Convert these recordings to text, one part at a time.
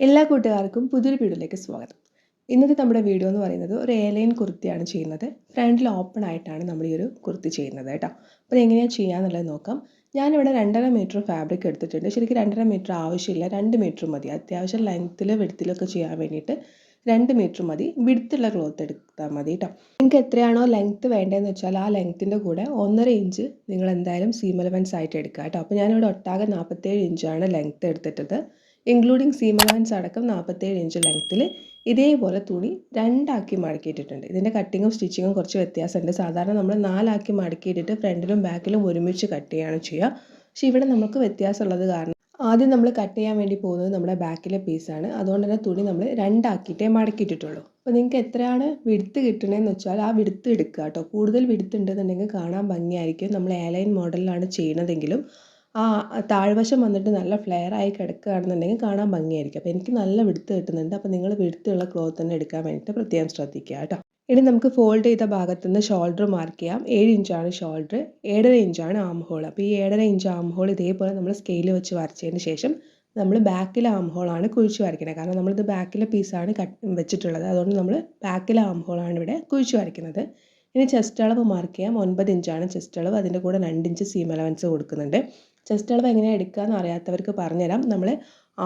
എല്ലാ കൂട്ടുകാർക്കും പുതിയൊരു വീഡിയോയിലേക്ക് സ്വാഗതം. ഇന്നത്തെ നമ്മുടെ വീഡിയോ എന്ന് പറയുന്നത് ഒരു എയർലൈൻ കുർത്തിയാണ് ചെയ്യുന്നത്. ഫ്രണ്ടിൽ ഓപ്പൺ ആയിട്ടാണ് നമ്മൾ ഈ ഒരു കുർത്തി ചെയ്യുന്നത് കേട്ടോ. അപ്പോൾ എങ്ങനെയാണ് ചെയ്യാന്നുള്ളത് നോക്കാം. ഞാനിവിടെ 2.5 മീറ്റർ ഫാബ്രിക് എടുത്തിട്ടുണ്ട്. ശരിക്കും 2.5 മീറ്റർ ആവശ്യമില്ല, 2 മീറ്റർ മതി. അത്യാവശ്യം ലെങ്ത്തിൽ വിഡ്ത്തിലൊക്കെ ചെയ്യാൻ വേണ്ടിയിട്ട് 2 മീറ്റർ മതി. വിഡ്ത്തുള്ള ക്ലോത്ത് എടുത്താൽ മതി കേട്ടോ. നിങ്ങൾക്ക് എത്രയാണോ ലെങ്ത്ത് വേണ്ടതെന്ന് വെച്ചാൽ ആ ലെങ്ത്തിൻ്റെ കൂടെ 1.5 ഇഞ്ച് നിങ്ങൾ എന്തായാലും സീം അലവൻസ് ആയിട്ട് എടുക്കുക കേട്ടോ. അപ്പോൾ ഞാനിവിടെ ഒട്ടാകെ 47 ഇഞ്ചാണ് ലെങ്ത്ത് എടുത്തിട്ടത്. ഇൻക്ലൂഡിങ് സീം അലവൻസ് അടക്കം 47 ഇഞ്ച് ലെങ്ത്തിൽ ഇതേപോലെ തുണി 2 ആക്കി മടക്കിയിട്ടിട്ടുണ്ട്. ഇതിൻ്റെ കട്ടിങ്ങും സ്റ്റിച്ചിങ്ങും കുറച്ച് വ്യത്യാസമുണ്ട്. സാധാരണ നമ്മൾ 4 ആക്കി മടക്കിയിട്ടിട്ട് ഫ്രണ്ടിലും ബാക്കിലും ഒരുമിച്ച് കട്ട് ചെയ്യുകയാണ് ചെയ്യുക. പക്ഷേ ഇവിടെ നമുക്ക് വ്യത്യാസമുള്ളത് കാരണം ആദ്യം നമ്മൾ കട്ട് ചെയ്യാൻ വേണ്ടി പോകുന്നത് നമ്മുടെ ബാക്കിലെ പീസാണ്. അതുകൊണ്ട് തന്നെ തുണി നമ്മൾ 2 ആക്കിയിട്ടേ മടക്കിയിട്ടിട്ടുള്ളൂ. അപ്പോൾ നിങ്ങൾക്ക് എത്രയാണ് വിഡ്ത്ത് കിട്ടണമെന്ന് വെച്ചാൽ ആ വിഡ്ത്ത് എടുക്കുക കേട്ടോ. കൂടുതൽ വിഡ്ത്ത് ഉണ്ടെന്നുണ്ടെങ്കിൽ കാണാൻ ഭംഗിയായിരിക്കും. നമ്മൾ എയർലൈൻ മോഡലിലാണ് ചെയ്യുന്നതെങ്കിലും ആ താഴ്വശം വന്നിട്ട് നല്ല ഫ്ലെയർ ആയി കിടക്കുകയാണെന്നുണ്ടെങ്കിൽ കാണാൻ ഭംഗിയായിരിക്കും. അപ്പോൾ എനിക്ക് നല്ല വിഡ്ത്ത് കിട്ടുന്നുണ്ട്. അപ്പോൾ നിങ്ങൾ വിഡ്ത്തുള്ള ക്ലോത്ത് തന്നെ എടുക്കാൻ വേണ്ടിയിട്ട് പ്രത്യേകം ശ്രദ്ധിക്കുക കേട്ടോ. ഇനി നമുക്ക് ഫോൾഡ് ചെയ്ത ഭാഗത്തു നിന്ന് ഷോൾഡർ മാർക്ക് ചെയ്യാം. 7 ഇഞ്ചാണ് ഷോൾഡർ, 7.5 ഇഞ്ചാണ് ആം ഹോൾ. അപ്പോൾ ഈ 7.5 ഇഞ്ച് ആം ഹോൾ ഇതേപോലെ നമ്മൾ സ്കെയിൽ വെച്ച് വരച്ചതിന് ശേഷം നമ്മൾ ബാക്കിലെ ആം ഹോളാണ് കുഴിച്ച് വരയ്ക്കുന്നത്. കാരണം നമ്മളിത് ബാക്കിലെ പീസാണ് വെച്ചിട്ടുള്ളത്. അതുകൊണ്ട് നമ്മൾ ബാക്കിലെ ആം ഹോളാണ് ഇവിടെ കുഴിച്ച് വരയ്ക്കുന്നത്. ഇനി ചെസ്റ്റ് അളവ് മാർക്ക് ചെയ്യാം. 9 ഇഞ്ചാണ് ചെസ്റ്റ് അളവ്. അതിൻ്റെ കൂടെ 2 ഇഞ്ച് സീം അലവൻസ് കൊടുക്കുന്നുണ്ട്. ചെസ്റ്റ് അളവ് എങ്ങനെയാണ് എടുക്കുകയെന്ന് അറിയാത്തവർക്ക് പറഞ്ഞുതരാം. നമ്മൾ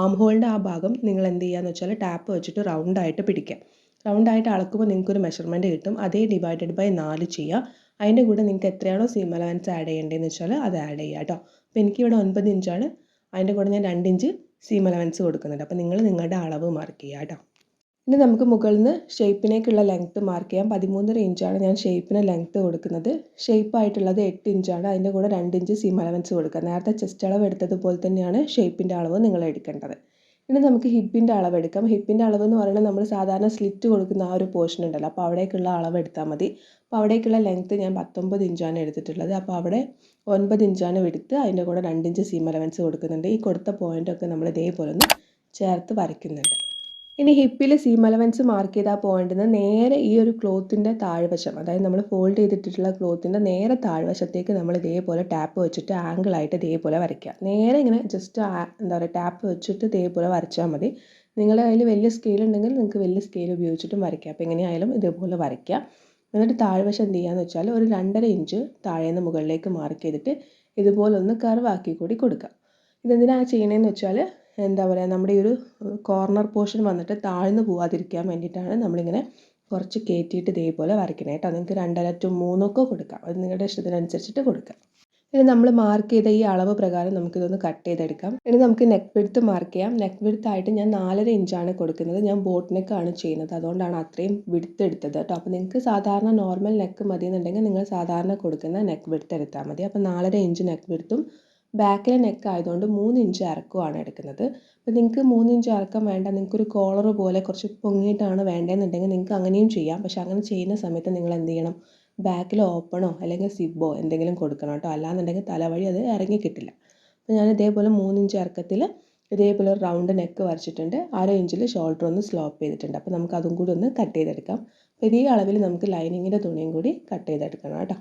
ആം ഹോളിൻ്റെ ആ ഭാഗം നിങ്ങൾ എന്ത് ചെയ്യുകയെന്ന് വെച്ചാൽ ടാപ്പ് വെച്ചിട്ട് റൗണ്ടായിട്ട് പിടിക്കുക. റൗണ്ടായിട്ട് അളക്കുമ്പോൾ നിങ്ങൾക്കൊരു മെഷർമെൻറ്റ് കിട്ടും. അതേ ഡിവൈഡഡ് ബൈ 4 ചെയ്യുക. അതിൻ്റെ കൂടെ നിങ്ങൾക്ക് എത്രയാണോ സീം അലവൻസ് ആഡ് ചെയ്യേണ്ടതെന്ന് വെച്ചാൽ അത് ആഡ് ചെയ്യുക കേട്ടോ. അപ്പോൾ എനിക്കിവിടെ 9 ഇഞ്ചാണ്. അതിൻ്റെ കൂടെ ഞാൻ 2 ഇഞ്ച് സീം അലവൻസ് കൊടുക്കുന്നുണ്ട്. അപ്പോൾ നിങ്ങൾ നിങ്ങളുടെ അളവ് മാർക്ക് ചെയ്യുക കേട്ടോ. ഇനി നമുക്ക് മുകളിൽ നിന്ന് ഷേപ്പിനേക്കുള്ള ലെങ്ത്ത് മാർക്ക് ചെയ്യാം. 13.5 ഇഞ്ചാണ് ഞാൻ ഷേപ്പിന് ലെങ്ത്ത് കൊടുക്കുന്നത്. ഷേപ്പായിട്ടുള്ളത് 8 ഇഞ്ചാണ്. അതിൻ്റെ കൂടെ 2 ഇഞ്ച് സീം അലവൻസ് കൊടുക്കുക. നേരത്തെ ചെസ്റ്റ് അളവ് എടുത്തതുപോലെ തന്നെയാണ് ഷേപ്പിൻ്റെ അളവ് നിങ്ങൾ എടുക്കേണ്ടത്. ഇനി നമുക്ക് ഹിപ്പിൻ്റെ അളവ് എടുക്കാം. ഹിപ്പിൻ്റെ അളവ് എന്ന് പറയുന്നത് നമ്മൾ സാധാരണ സ്ലിറ്റ് കൊടുക്കുന്ന ആ ഒരു പോർഷൻ ഉണ്ടല്ലോ, അപ്പോൾ അവിടേക്കുള്ള അളവ് എടുത്താൽ മതി. അപ്പോൾ അവിടേക്കുള്ള ലെങ്ത്ത് ഞാൻ 19 ഇഞ്ചാണ് എടുത്തിട്ടുള്ളത്. അപ്പോൾ അവിടെ 9 ഇഞ്ചാണ് എടുത്ത് അതിൻ്റെ കൂടെ 2 ഇഞ്ച് സീം അലവൻസ് കൊടുക്കുന്നുണ്ട്. ഈ കൊടുത്ത പോയിൻ്റൊക്കെ നമ്മൾ ഇതേപോലെ ഒന്ന് ചേർത്ത് വരയ്ക്കുന്നുണ്ട്. ഇനി ഹിപ്പിൽ സീം അലവൻസ് മാർക്ക് ചെയ്ത ആ പോയിന്റിൽ നിന്ന് നേരെ ഈ ഒരു ക്ലോത്തിൻ്റെ താഴ്വശം, അതായത് നമ്മൾ ഫോൾഡ് ചെയ്തിട്ടുള്ള ക്ലോത്തിൻ്റെ നേരെ താഴ്വശത്തേക്ക് നമ്മൾ ഇതേപോലെ ടാപ്പ് വെച്ചിട്ട് ആംഗിളായിട്ട് ഇതേപോലെ വരയ്ക്കുക. നേരെ ഇങ്ങനെ ജസ്റ്റ് എന്താ പറയുക ടാപ്പ് വെച്ചിട്ട് ഇതേപോലെ വരച്ചാൽ മതി. നിങ്ങളുടെ കയ്യിൽ വലിയ സ്കെയിൽ ഉണ്ടെങ്കിൽ നിങ്ങൾക്ക് വലിയ സ്കെയിൽ ഉപയോഗിച്ചിട്ടും വരയ്ക്കുക. അപ്പോൾ എങ്ങനെയായാലും ഇതേപോലെ വരയ്ക്കുക. എന്നിട്ട് താഴ്വശം എന്ത് ചെയ്യുകയെന്ന് വെച്ചാൽ ഒരു 2.5 ഇഞ്ച് താഴേന്ന് മുകളിലേക്ക് മാർക്ക് ചെയ്തിട്ട് ഇതുപോലെ ഒന്ന് കർവാക്കി കൂടി കൊടുക്കുക. ഇതെന്തിനാണ് ചെയ്യണമെന്ന് വെച്ചാൽ എന്താ പറയുക, നമ്മുടെ ഈ ഒരു കോർണർ പോർഷൻ വന്നിട്ട് താഴ്ന്നു പോകാതിരിക്കാൻ വേണ്ടിയിട്ടാണ് നമ്മളിങ്ങനെ കുറച്ച് കയറ്റിയിട്ട് ഇതേപോലെ വരയ്ക്കണേ കേട്ടോ. നിങ്ങൾക്ക് 2.5 to 3 ഒക്കെ കൊടുക്കാം. അത് നിങ്ങളുടെ ഇഷ്ടത്തിനനുസരിച്ചിട്ട് കൊടുക്കാം. ഇനി നമ്മൾ മാർക്ക് ചെയ്ത ഈ അളവ് പ്രകാരം നമുക്കിതൊന്ന് കട്ട് ചെയ്തെടുക്കാം. ഇനി നമുക്ക് നെക്ക് വിഡ്ത്ത് മാർക്ക് ചെയ്യാം. നെക്ക് വിഡ്ത്ത് ആയിട്ട് ഞാൻ 4.5 ഇഞ്ചാണ് കൊടുക്കുന്നത്. ഞാൻ ബോട്ട് നെക്കാണ് ചെയ്യുന്നത്, അതുകൊണ്ടാണ് അത്രയും വിഡ്ത്ത് എടുത്തത് കേട്ടോ. അപ്പോൾ നിങ്ങൾക്ക് സാധാരണ നോർമൽ നെക്ക് മതി എന്നുണ്ടെങ്കിൽ നിങ്ങൾ സാധാരണ കൊടുക്കുന്ന നെക്ക് വിഡ്ത്ത് എടുത്താൽ മതി. അപ്പോൾ 4.5 ഇഞ്ച് നെക്ക് വിഡ്ത്തും ബാക്കിലെ നെക്ക് ആയതുകൊണ്ട് 3 ഇഞ്ച് ഇറക്കമാണ് എടുക്കുന്നത്. അപ്പോൾ നിങ്ങൾക്ക് 3 ഇഞ്ച് ഇറക്കം വേണ്ട, നിങ്ങൾക്കൊരു കോളർ പോലെ കുറച്ച് പൊങ്ങിയിട്ടാണ് വേണ്ടതെന്നുണ്ടെങ്കിൽ നിങ്ങൾക്ക് അങ്ങനെയും ചെയ്യാം. പക്ഷെ അങ്ങനെ ചെയ്യുന്ന സമയത്ത് നിങ്ങൾ എന്ത് ചെയ്യണം, ബാക്കിൽ ഓപ്പണോ അല്ലെങ്കിൽ സിബോ എന്തെങ്കിലും കൊടുക്കണം കേട്ടോ. അല്ലാന്നുണ്ടെങ്കിൽ തലവഴി അത് ഇറങ്ങി കിട്ടില്ല. അപ്പോൾ ഞാൻ ഇതേപോലെ 3 ഇഞ്ച് ഇറക്കത്തിൽ ഇതേപോലെ ഒരു റൗണ്ട് നെക്ക് വരച്ചിട്ടുണ്ട്. 1/2 ഇഞ്ചിൽ ഷോൾഡർ ഒന്ന് സ്ലോപ്പ് ചെയ്തിട്ടുണ്ട്. അപ്പോൾ നമുക്ക് അതും കൂടി ഒന്ന് കട്ട് ചെയ്തെടുക്കാം. അപ്പോൾ ഇതേ അളവിൽ നമുക്ക് ലൈനിങ്ങിൻ്റെ തുണിയും കൂടി കട്ട് ചെയ്തെടുക്കണം കേട്ടോ.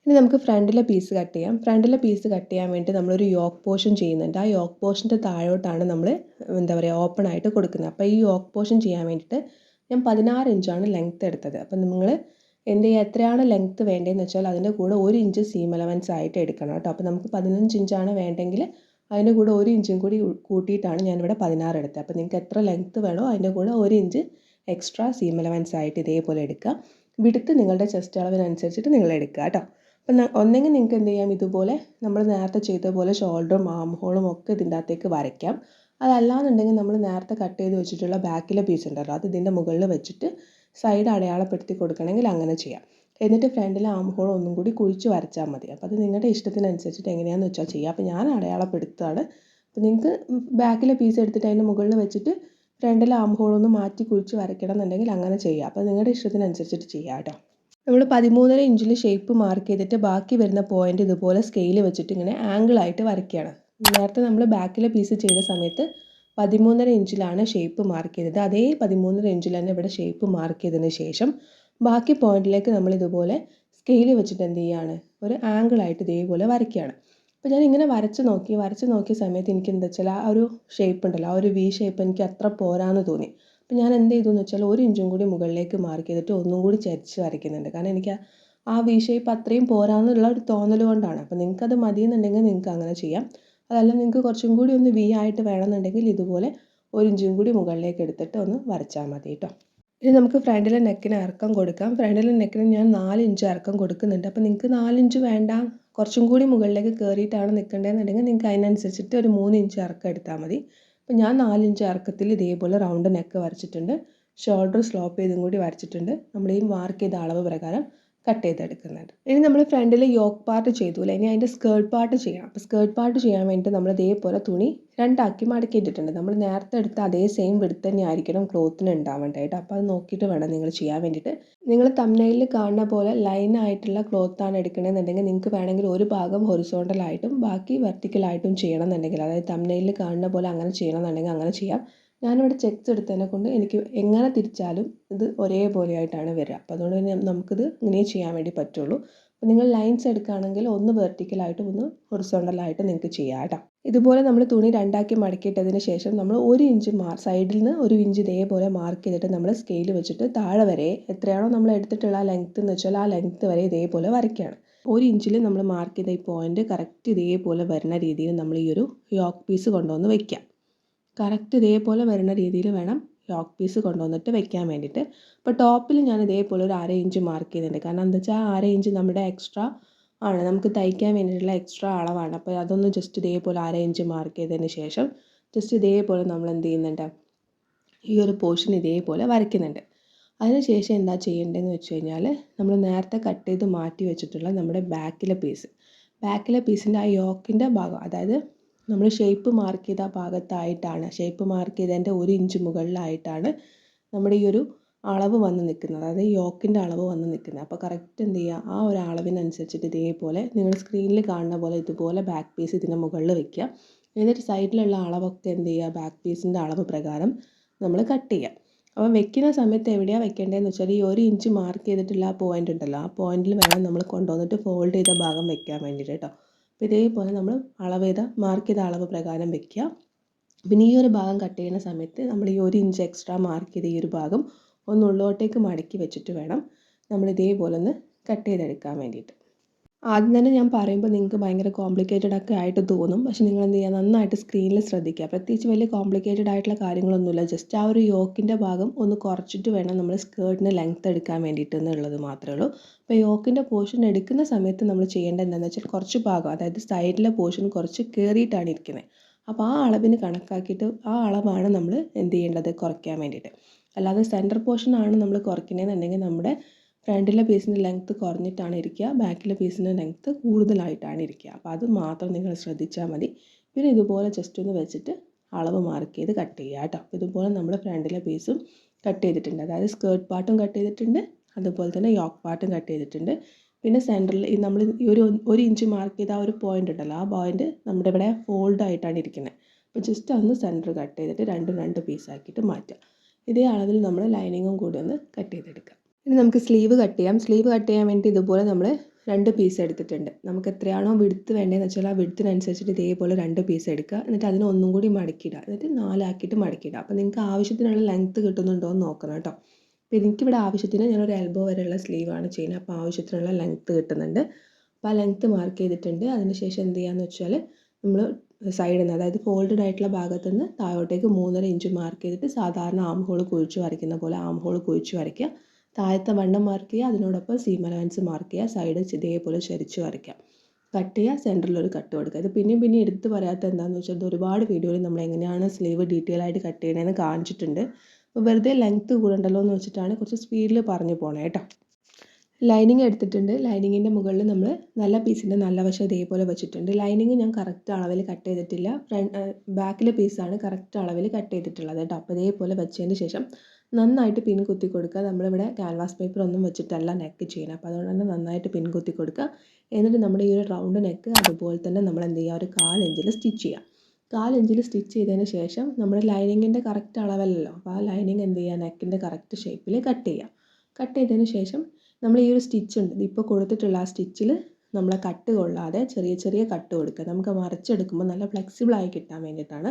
ഇനി നമുക്ക് ഫ്രണ്ടിലെ പീസ് കട്ട് ചെയ്യാം. ഫ്രണ്ടിലെ പീസ് കട്ട് ചെയ്യാൻ വേണ്ടി നമ്മളൊരു യോക്ക് പോർഷൻ ചെയ്യുന്നുണ്ട്. ആ യോക്ക് പോർഷൻ്റെ താഴോട്ടാണ് നമ്മൾ എന്താ പറയുക ഓപ്പൺ ആയിട്ട് കൊടുക്കുന്നത്. അപ്പോൾ ഈ യോക്ക് പോർഷൻ ചെയ്യാൻ വേണ്ടിയിട്ട് ഞാൻ 16 ഇഞ്ചാണ് ലെങ്ത്ത് എടുത്തത്. അപ്പോൾ നിങ്ങൾ എന്ത് ചെയ്യുക, എത്രയാണ് ലെങ്ത്ത് വേണ്ടതെന്ന് വെച്ചാൽ അതിൻ്റെ കൂടെ 1 ഇഞ്ച് സീം അലവൻസ് ആയിട്ട് എടുക്കണം കേട്ടോ. അപ്പോൾ നമുക്ക് 15 ഇഞ്ചാണ് വേണ്ടെങ്കിൽ അതിൻ്റെ കൂടെ 1 ഇഞ്ചും കൂടി കൂട്ടിയിട്ടാണ് ഞാനിവിടെ 16 എടുത്തത്. അപ്പോൾ നിങ്ങൾക്ക് എത്ര ലെങ്ത്ത് വേണോ അതിൻ്റെ കൂടെ 1 ഇഞ്ച് എക്സ്ട്രാ സീം അലവൻസ് ആയിട്ട് ഇതേപോലെ എടുക്കുക. വിഡ്ത്ത് നിങ്ങളുടെ ചെസ്റ്റ് അളവിനനുസരിച്ചിട്ട് നിങ്ങൾ എടുക്കുക കേട്ടോ. അപ്പം ഒന്നെങ്കിൽ നിങ്ങൾക്ക് എന്ത് ചെയ്യാം, ഇതുപോലെ നമ്മൾ നേരത്തെ ചെയ്ത പോലെ ഷോൾഡറും ആം ഹോളും ഒക്കെ ഇതിൻ്റെ അകത്തേക്ക് വരയ്ക്കാം. അതല്ലാന്നുണ്ടെങ്കിൽ നമ്മൾ നേരത്തെ കട്ട് ചെയ്ത് വെച്ചിട്ടുള്ള ബാക്കിലെ പീസ് ഉണ്ടല്ലോ, അത് ഇതിൻ്റെ മുകളിൽ വെച്ചിട്ട് സൈഡ് അടയാളപ്പെടുത്തി കൊടുക്കണമെങ്കിൽ അങ്ങനെ ചെയ്യാം. എന്നിട്ട് ഫ്രണ്ടിലെ ആം ഹോൾ ഒന്നും കൂടി കുഴിച്ച് വരച്ചാൽ മതി. അപ്പോൾ അത് നിങ്ങളുടെ ഇഷ്ടത്തിനനുസരിച്ചിട്ട് എങ്ങനെയാണെന്ന് വെച്ചാൽ ചെയ്യാം. അപ്പോൾ ഞാൻ അടയാളപ്പെടുത്തുകയാണ്. അപ്പോൾ നിങ്ങൾക്ക് ബാക്കിലെ പീസ് എടുത്തിട്ട് അതിൻ്റെ മുകളിൽ വെച്ചിട്ട് ഫ്രണ്ടിലെ ആം ഹോളൊന്ന് മാറ്റി കുഴിച്ച് വരയ്ക്കണം എന്നുണ്ടെങ്കിൽ അങ്ങനെ ചെയ്യാം. അപ്പോൾ നിങ്ങളുടെ ഇഷ്ടത്തിനനുസരിച്ചിട്ട് ചെയ്യാം കേട്ടോ. നമ്മൾ 13.5 ഇഞ്ചിൽ ഷേപ്പ് മാർക്ക് ചെയ്തിട്ട് ബാക്കി വരുന്ന പോയിന്റ് ഇതുപോലെ സ്കെയിൽ വെച്ചിട്ട് ഇങ്ങനെ ആംഗിളായിട്ട് വരയ്ക്കുകയാണ്. നേരത്തെ നമ്മൾ ബാക്കിലെ പീസ് ചെയ്ത സമയത്ത് 13.5 ഇഞ്ചിലാണ് ഷേപ്പ് മാർക്ക് ചെയ്തത്. അതേ 13.5 ഇഞ്ചിൽ തന്നെ ഇവിടെ ഷേപ്പ് മാർക്ക് ചെയ്തതിന് ശേഷം ബാക്കി പോയിന്റിലേക്ക് നമ്മൾ ഇതുപോലെ സ്കെയിൽ വെച്ചിട്ട് എന്ത് ചെയ്യുകയാണ്, ഒരു ആംഗിളായിട്ട് ഇതേപോലെ വരയ്ക്കുകയാണ്. അപ്പോൾ ഞാൻ ഇങ്ങനെ വരച്ച് നോക്കിയ സമയത്ത് എനിക്ക് എന്താ വെച്ചാൽ ആ ഒരു ഷേപ്പ് ഉണ്ടല്ലോ, ആ ഒരു വി ഷേപ്പ് എനിക്ക് അത്ര പോരാന്ന് തോന്നി. അപ്പോൾ ഞാൻ എന്ത് ചെയ്തു എന്ന് വെച്ചാൽ 1 ഇഞ്ചും കൂടി മുകളിലേക്ക് മാർക്ക് ചെയ്തിട്ട് ഒന്നും കൂടി ചരിച്ച് വരയ്ക്കുന്നുണ്ട്. കാരണം എനിക്ക് ആ വി ഷേപ്പ് അത്രയും പോരാന്നുള്ള ഒരു തോന്നൽ കൊണ്ടാണ്. അപ്പോൾ നിങ്ങൾക്കത് മതിയെന്നുണ്ടെങ്കിൽ നിങ്ങൾക്ക് അങ്ങനെ ചെയ്യാം. അതല്ല നിങ്ങൾക്ക് കുറച്ചും കൂടി ഒന്ന് വി ആയിട്ട് വേണമെന്നുണ്ടെങ്കിൽ ഇതുപോലെ 1 ഇഞ്ചും കൂടി മുകളിലേക്ക് എടുത്തിട്ട് ഒന്ന് വരച്ചാൽ മതി കേട്ടോ. ഇനി നമുക്ക് ഫ്രണ്ടിലെ നെക്കിന് ഇറക്കം കൊടുക്കാം. ഫ്രണ്ടിലെ നെക്കിന് ഞാൻ 4 ഇഞ്ച് ഇറക്കം കൊടുക്കുന്നുണ്ട്. അപ്പോൾ നിങ്ങൾക്ക് 4 ഇഞ്ച് വേണ്ട, കുറച്ചും കൂടി മുകളിലേക്ക് കയറിയിട്ടാണ് നിൽക്കേണ്ടതെന്നുണ്ടെങ്കിൽ നിങ്ങൾക്ക് അതിനനുസരിച്ചിട്ട് ഒരു 3 ഇഞ്ച് ഇറക്കം എടുത്താൽ മതി. അപ്പോൾ ഞാൻ 4 ഇഞ്ച് ഇറക്കത്തിൽ ഇതേപോലെ റൗണ്ട് നെക്ക് വരച്ചിട്ടുണ്ട്. ഷോൾഡർ സ്ലോപ്പ് ചെയ്തും കൂടി വരച്ചിട്ടുണ്ട്. നമ്മൾ ഈ മാർക്ക് ചെയ്ത അളവ് പ്രകാരം കട്ട് ചെയ്തെടുക്കുന്നുണ്ട്. ഇനി നമ്മൾ ഫ്രണ്ടിൽ യോക്ക് പാർട്ട് ചെയ്തു അല്ലേ, ഇനി അതിൻ്റെ സ്കേർട്ട് പാർട്ട് ചെയ്യണം. അപ്പോൾ സ്കേർട്ട് പാർട്ട് ചെയ്യാൻ വേണ്ടിയിട്ട് നമ്മൾ ഇതേപോലെ തുണി രണ്ടാക്കി മടക്കിയിട്ടിട്ടുണ്ട്. നമ്മൾ നേരത്തെ എടുത്ത അതേ സെയിം വിഡ്ത്ത് തന്നെ ആയിരിക്കണം ക്ലോത്തിന് ഉണ്ടാവേണ്ടതായിട്ട്. അപ്പോൾ അത് നോക്കിയിട്ട് വേണം നിങ്ങൾ ചെയ്യാൻ വേണ്ടിയിട്ട്. നിങ്ങൾ തംബ്നെയിലിൽ കാണുന്ന പോലെ ലൈനായിട്ടുള്ള ക്ലോത്താണ് എടുക്കണമെന്നുണ്ടെങ്കിൽ നിങ്ങൾക്ക് വേണമെങ്കിൽ ഒരു ഭാഗം ഹൊറിസോണ്ടലായിട്ടും ബാക്കി വെർട്ടിക്കലായിട്ടും ചെയ്യണമെന്നുണ്ടെങ്കിൽ, അതായത് തംബ്നെയിലിൽ കാണുന്ന പോലെ അങ്ങനെ ചെയ്യണമെന്നുണ്ടെങ്കിൽ അങ്ങനെ ചെയ്യാം. ഞാനിവിടെ ചെക്സ് എടുത്തതിനെ കൊണ്ട് എനിക്ക് എങ്ങനെ തിരിച്ചാലും ഇത് ഒരേപോലെ ആയിട്ടാണ് വരിക. അപ്പോൾ അതുകൊണ്ട് തന്നെ നമുക്കിത് ഇങ്ങനെ ചെയ്യാൻ വേണ്ടി പറ്റുള്ളൂ. അപ്പോൾ നിങ്ങൾ ലൈൻസ് എടുക്കുകയാണെങ്കിൽ ഒന്ന് വെർട്ടിക്കലായിട്ടും ഒന്ന് ഹൊറിസോണ്ടലായിട്ടും നിങ്ങൾക്ക് ചെയ്യാം കേട്ടോ. ഇതുപോലെ നമ്മൾ തുണി രണ്ടാക്കി മടക്കിയിട്ടതിന് ശേഷം നമ്മൾ 1 ഇഞ്ച് സൈഡിൽ നിന്ന് 1 ഇഞ്ച് ഇതേപോലെ മാർക്ക് ചെയ്തിട്ട് നമ്മൾ സ്കെയിൽ വെച്ചിട്ട് താഴെ വരെ എത്രയാണോ നമ്മൾ എടുത്തിട്ടുള്ള ആ ലെങ്ത്ത് എന്ന് വെച്ചാൽ ആ ലെങ്ത്ത് വരെ ഇതേപോലെ വരയ്ക്കുകയാണ്. 1 ഇഞ്ചിൽ നമ്മൾ മാർക്ക് ചെയ്ത ഈ പോയിന്റ് കറക്റ്റ് ഇതേപോലെ വരുന്ന രീതിയിൽ നമ്മൾ ഈ ഒരു യോക്ക് പീസ് കൊണ്ടുവന്ന് വയ്ക്കാം. കറക്റ്റ് ഇതേപോലെ വരുന്ന രീതിയിൽ വേണം യോക്ക് പീസ് കൊണ്ടുവന്നിട്ട് വെക്കാൻ വേണ്ടിയിട്ട്. അപ്പോൾ ടോപ്പിൽ ഞാൻ ഇതേപോലെ ഒരു 1/2 ഇഞ്ച് മാർക്ക് ചെയ്യുന്നുണ്ട്. കാരണം എന്താ വെച്ചാൽ 1/2 ഇഞ്ച് നമ്മുടെ എക്സ്ട്രാ ആണ്, നമുക്ക് തയ്ക്കാൻ വേണ്ടിയിട്ടുള്ള എക്സ്ട്രാ അളവാണ്. അപ്പോൾ അതൊന്ന് ജസ്റ്റ് ഇതേപോലെ 1/2 ഇഞ്ച് മാർക്ക് ചെയ്തതിന് ശേഷം ജസ്റ്റ് ഇതേപോലെ നമ്മൾ എന്ത് ചെയ്യുന്നുണ്ട്, ഈ ഒരു പോർഷൻ ഇതേപോലെ വരയ്ക്കുന്നുണ്ട്. അതിനുശേഷം എന്താ ചെയ്യേണ്ടതെന്ന് വെച്ച് കഴിഞ്ഞാൽ നമ്മൾ നേരത്തെ കട്ട് ചെയ്ത് മാറ്റി വെച്ചിട്ടുള്ള നമ്മുടെ ബാക്കിലെ പീസിൻ്റെ ആ യോക്കിൻ്റെ ഭാഗം, അതായത് നമ്മൾ ഷേപ്പ് മാർക്ക് ചെയ്ത ഭാഗത്തായിട്ടാണ്, ഷേപ്പ് മാർക്ക് ചെയ്തതിൻ്റെ 1 ഇഞ്ച് മുകളിലായിട്ടാണ് നമ്മുടെ ഈ ഒരു അളവ് വന്ന് നിൽക്കുന്നത്, അതായത് യോക്കിൻ്റെ അളവ് വന്ന് നിൽക്കുന്നത്. അപ്പോൾ കറക്റ്റ് എന്ത് ചെയ്യുക, ആ ഒരു അളവിനനുസരിച്ചിട്ട് ഇതേപോലെ നിങ്ങൾ സ്ക്രീനിൽ കാണുന്ന പോലെ ഇതുപോലെ ബാക്ക് പീസ് ഇതിൻ്റെ മുകളിൽ വെക്കുക. എന്നിട്ട് സൈഡിലുള്ള അളവൊക്കെ എന്ത് ചെയ്യുക, ബാക്ക് പീസിൻ്റെ അളവ് പ്രകാരം നമ്മൾ കട്ട് ചെയ്യുക. അപ്പോൾ വെക്കുന്ന സമയത്ത് എവിടെയാണ് വെക്കേണ്ടതെന്ന് വെച്ചാൽ ഈ 1 ഇഞ്ച് മാർക്ക് ചെയ്തിട്ടുള്ള ആ പോയിൻ്റ് ഉണ്ടല്ലോ, ആ പോയിന്റിൽ വേണം നമ്മൾ കൊണ്ടുവന്നിട്ട് ഫോൾഡ് ചെയ്ത ഭാഗം വെക്കാൻ വേണ്ടിയിട്ട് കേട്ടോ. അപ്പോൾ ഇതേപോലെ നമ്മൾ മാർക്ക് ചെയ്ത അളവ് പ്രകാരം വെക്കുക. പിന്നെ ഈ ഒരു ഭാഗം കട്ട് ചെയ്യുന്ന സമയത്ത് നമ്മൾ ഈ 1 ഇഞ്ച് എക്സ്ട്രാ മാർക്ക് ചെയ്ത ഈ ഒരു ഭാഗം ഒന്ന് ഉള്ളോട്ടേക്ക് മടക്കി വെച്ചിട്ട് വേണം നമ്മൾ ഇതേപോലെ ഒന്ന് കട്ട് ചെയ്തെടുക്കാൻ വേണ്ടിയിട്ട്. ആദ്യം തന്നെ ഞാൻ പറയുമ്പോൾ നിങ്ങൾക്ക് ഭയങ്കര കോംപ്ലിക്കേറ്റഡ് ഒക്കെ ആയിട്ട് തോന്നും. പക്ഷേ നിങ്ങൾ എന്ത് ചെയ്യുക, നന്നായിട്ട് സ്ക്രീനിൽ ശ്രദ്ധിക്കുക. പ്രത്യേകിച്ച് വലിയ കോംപ്ലിക്കേറ്റഡ് ആയിട്ടുള്ള കാര്യങ്ങളൊന്നുമില്ല. ജസ്റ്റ് ആ ഒരു യോക്കിൻ്റെ ഭാഗം ഒന്ന് കുറച്ചിട്ട് വേണം നമ്മൾ സ്കേർട്ടിന് ലെങ്ത്ത് എടുക്കാൻ വേണ്ടിയിട്ട് എന്നുള്ളത് മാത്രമേ ഉള്ളൂ. അപ്പോൾ യോക്കിൻ്റെ പോർഷൻ എടുക്കുന്ന സമയത്ത് നമ്മൾ ചെയ്യേണ്ടത് എന്താണെന്ന് വെച്ചാൽ കുറച്ച് ഭാഗം, അതായത് സൈഡിലെ പോർഷൻ കുറച്ച് കയറിയിട്ടാണ് ഇരിക്കുന്നത്. അപ്പോൾ ആ അളവിന് കണക്കാക്കിയിട്ട് ആ അളവാണ് നമ്മൾ എന്ത് ചെയ്യേണ്ടത്, കുറയ്ക്കാൻ വേണ്ടിയിട്ട്. അല്ലാതെ സെൻറ്റർ പോർഷനാണ് നമ്മൾ കുറയ്ക്കുന്നതെന്നുണ്ടെങ്കിൽ നമ്മുടെ ഫ്രണ്ടിലെ പീസിൻ്റെ ലെങ്ത്ത് കുറഞ്ഞിട്ടാണ് ഇരിക്കുക, ബാക്കിലെ പീസിൻ്റെ ലെങ്ത്ത് കൂടുതലായിട്ടാണ് ഇരിക്കുക. അപ്പോൾ അത് മാത്രം നിങ്ങൾ ശ്രദ്ധിച്ചാൽ മതി. പിന്നെ ഇതുപോലെ ജസ്റ്റ് ഒന്ന് വെച്ചിട്ട് അളവ് മാർക്ക് ചെയ്ത് കട്ട് ചെയ്യുക കേട്ടോ. അപ്പോൾ ഇതുപോലെ നമ്മൾ ഫ്രണ്ടിലെ പീസും കട്ട് ചെയ്തിട്ടുണ്ട്, അതായത് സ്കേർട്ട് പാർട്ടും കട്ട് ചെയ്തിട്ടുണ്ട്, അതുപോലെ തന്നെ യോക്ക് പാർട്ടും കട്ട് ചെയ്തിട്ടുണ്ട്. പിന്നെ സെൻറ്ററിൽ നമ്മൾ ഈ ഒരു ഇഞ്ച് മാർക്ക് ചെയ്ത ആ ഒരു പോയിൻ്റ് ഉണ്ടല്ലോ, ആ പോയിൻ്റ് നമ്മുടെ ഇവിടെ ഫോൾഡ് ആയിട്ടാണ് ഇരിക്കുന്നത്. അപ്പോൾ ജസ്റ്റ് ഒന്ന് സെൻറ്റർ കട്ട് ചെയ്തിട്ട് രണ്ട് പീസാക്കിയിട്ട് മാറ്റുക. ഇതേ അളവിൽ നമ്മൾ ലൈനിങ്ങും കൂടി ഒന്ന് കട്ട് ചെയ്തെടുക്കുക. ഇനി നമുക്ക് സ്ലീവ് കട്ട് ചെയ്യാം. സ്ലീവ് കട്ട് ചെയ്യാൻ വേണ്ടി ഇതുപോലെ നമ്മൾ 2 പീസ് എടുത്തിട്ടുണ്ട്. നമുക്ക് എത്രയാണോ വിഡ്ത്ത് വേണ്ടതെന്ന് വെച്ചാൽ ആ വിഡ്ത്തിനനുസരിച്ചിട്ട് ഇതേപോലെ 2 പീസ് എടുക്കുക. എന്നിട്ട് അതിനെ ഒന്നും കൂടി മടക്കിയിടുക, എന്നിട്ട് 4 ആക്കിയിട്ട് മടക്കിയിടുക. അപ്പോൾ നിങ്ങൾക്ക് ആവശ്യത്തിനുള്ള ലെങ്ത്ത് കിട്ടുന്നുണ്ടോ എന്ന് നോക്കണം കേട്ടോ. അപ്പോൾ എനിക്കിവിടെ ആവശ്യത്തിന് ഞാനൊരു എൽബോ വരെയുള്ള സ്ലീവാണ് ചെയ്യുന്നത്. അപ്പോൾ ആവശ്യത്തിനുള്ള ലെങ്ത്ത് കിട്ടുന്നുണ്ട്. അപ്പോൾ ആ ലെങ്ത്ത് മാർക്ക് ചെയ്തിട്ടുണ്ട്. അതിനുശേഷം എന്ത് ചെയ്യാന്ന് വെച്ചാൽ നമ്മൾ സൈഡിൽ നിന്ന്, അതായത് ഫോൾഡഡ് ആയിട്ടുള്ള ഭാഗത്തു നിന്ന് താഴോട്ടേക്ക് 3.5 ഇഞ്ച് മാർക്ക് ചെയ്തിട്ട് സാധാരണ ആം ഹോൾ കുഴിച്ച് വരയ്ക്കുന്ന പോലെ ആം ഹോൾ കുഴിച്ച് വരയ്ക്കുക. താഴത്തെ വണ്ണം മാർക്ക് ചെയ്യുക, അതിനോടൊപ്പം സീം അലവൻസ് മാർക്ക് ചെയ്യുക, സൈഡ് ഇതേപോലെ ചരിച്ച് വരയ്ക്കുക, കട്ട് ചെയ്യുക, സെൻറ്ററിലൊരു കട്ട് കൊടുക്കുക. ഇത് പിന്നെ എടുത്ത് പറയാത്ത എന്താണെന്ന് വെച്ചാൽ ഇത് ഒരുപാട് വീഡിയോയിൽ നമ്മൾ എങ്ങനെയാണ് സ്ലീവ് ഡീറ്റെയിൽ ആയിട്ട് കട്ട് ചെയ്യണമെന്ന് കാണിച്ചിട്ടുണ്ട്. അപ്പോൾ വെറുതെ ലെങ്ത്ത് കൂടണ്ടല്ലോ എന്ന് വെച്ചിട്ടാണ് കുറച്ച് സ്പീഡിൽ പറഞ്ഞു പോണേ കേട്ടോ. ലൈനിങ് എടുത്തിട്ടുണ്ട്. ലൈനിങ്ങിൻ്റെ മുകളിൽ നമ്മൾ നല്ല പീസിൻ്റെ നല്ല വശം ഇതേപോലെ വെച്ചിട്ടുണ്ട്. ലൈനിങ് ഞാൻ കറക്റ്റ് അളവിൽ കട്ട് ചെയ്തിട്ടില്ല, ബാക്കിലെ പീസാണ് കറക്റ്റ് അളവിൽ കട്ട് ചെയ്തിട്ടുള്ളത് കേട്ടോ. അപ്പോൾ ഇതേപോലെ വെച്ചതിന് ശേഷം നന്നായിട്ട് പിൻ കുത്തി കൊടുക്കുക. നമ്മളിവിടെ ക്യാൻവാസ് പേപ്പർ ഒന്നും വെച്ചിട്ടല്ല നെക്ക് ചെയ്യണം, അപ്പോൾ അതുകൊണ്ട് തന്നെ നന്നായിട്ട് പിൻ കുത്തി കൊടുക്കുക. എന്നിട്ട് നമ്മുടെ ഈ ഒരു റൗണ്ട് നെക്ക് അതുപോലെ തന്നെ നമ്മൾ എന്ത് ചെയ്യുക, ഒരു 1/4 ഇഞ്ചിൽ സ്റ്റിച്ച് ചെയ്യുക. 1/4 ഇഞ്ചിൽ സ്റ്റിച്ച് ചെയ്തതിന് ശേഷം നമ്മുടെ ലൈനിങ്ങിൻ്റെ കറക്റ്റ് അളവല്ലല്ലോ, അപ്പോൾ ആ ലൈനിങ് എന്ത് ചെയ്യുക, നെക്കിൻ്റെ കറക്റ്റ് ഷേപ്പിൽ കട്ട് ചെയ്യുക. കട്ട് ചെയ്തതിന് ശേഷം നമ്മൾ ഈ ഒരു സ്റ്റിച്ച് ഉണ്ട്, ഇപ്പോൾ കൊടുത്തിട്ടുള്ള ആ സ്റ്റിച്ചിൽ നമ്മളെ കട്ട് കൊള്ളാതെ ചെറിയ ചെറിയ കട്ട് കൊടുക്കുക. നമുക്ക് മറിച്ചെടുക്കുമ്പോൾ നല്ല ഫ്ലെക്സിബിളായി കിട്ടാൻ വേണ്ടിയിട്ടാണ്